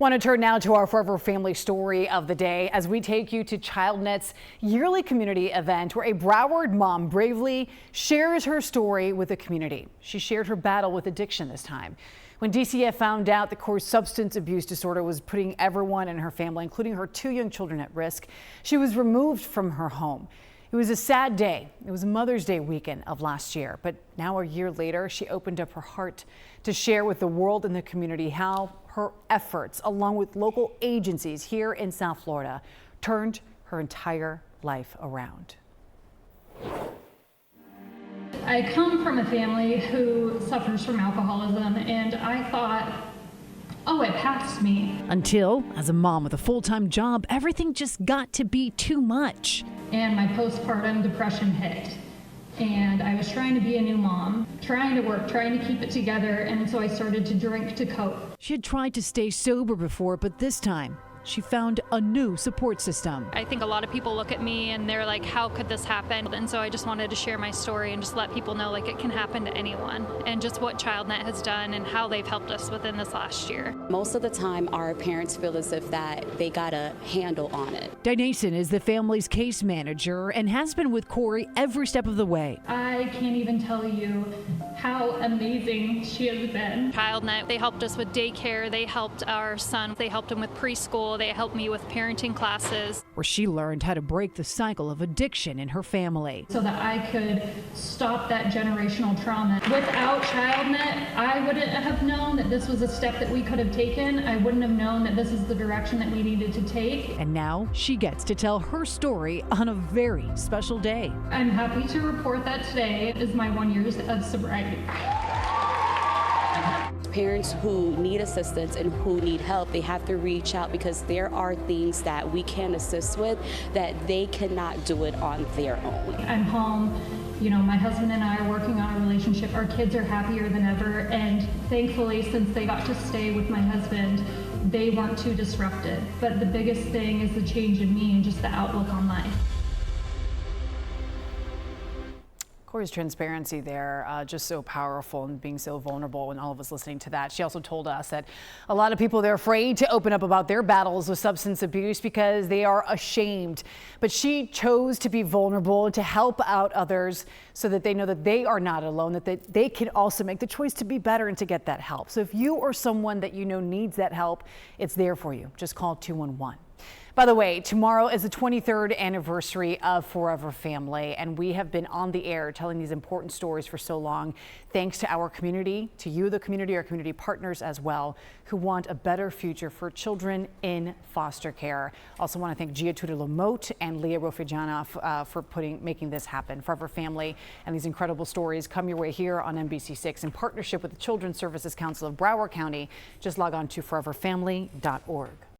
Want to turn now to our Forever Family story of the day as we take you to ChildNet's yearly community event where a Broward mom bravely shares her story with the community. She shared her battle with addiction this time. When DCF found out that Corey's substance abuse disorder was putting everyone in her family, including her 2 young children, at risk, she was removed from her home. It was a sad day. It was Mother's Day weekend of last year, but now a year later, she opened up her heart to share with the world and the community how her efforts, along with local agencies here in South Florida, turned her entire life around. I come from a family who suffers from alcoholism, and I thought, oh, it passed me. Until, as a mom with a full-time job, everything just got to be too much. And my postpartum depression hit. And I was trying to be a new mom, trying to work, trying to keep it together, and so I started to drink to cope. She had tried to stay sober before, but this time, she found a new support system. I think a lot of people look at me and they're like, how could this happen? And so I just wanted to share my story and just let people know like it can happen to anyone, and just what ChildNet has done and how they've helped us within this last year. Most of the time our parents feel as if that they got a handle on it. Dynason is the family's case manager and has been with Corey every step of the way. I can't even tell you how amazing she has been. ChildNet, they helped us with daycare, they helped our son, they helped him with preschool, they helped me with parenting classes. Where she learned how to break the cycle of addiction in her family. So that I could stop that generational trauma. Without ChildNet, I wouldn't have known that this was a step that we could have taken. I wouldn't have known that this is the direction that we needed to take. And now she gets to tell her story on a very special day. I'm happy to report that today is my 1 year of sobriety. Parents who need assistance and who need help, they have to reach out, because there are things that we can assist with that they cannot do it on their own. I'm home. You know, my husband and I are working on a relationship. Our kids are happier than ever, and thankfully, since they got to stay with my husband, they weren't too disrupted. But the biggest thing is the change in me and just the outlook on life. Corey's transparency there, just so powerful, and being so vulnerable, and all of us listening to that. She also told us that a lot of people, they're afraid to open up about their battles with substance abuse because they are ashamed. But she chose to be vulnerable and to help out others so that they know that they are not alone, that they can also make the choice to be better and to get that help. So if you or someone that you know needs that help, it's there for you. Just call 211. By the way, tomorrow is the 23rd anniversary of Forever Family, and we have been on the air telling these important stories for so long, thanks to our community, to you, the community, our community partners as well, who want a better future for children in foster care. Also want to thank Gia Tudor-Lamotte and Leah Rofijanov for making this happen. Forever Family and these incredible stories come your way here on NBC6 in partnership with the Children's Services Council of Broward County. Just log on to foreverfamily.org.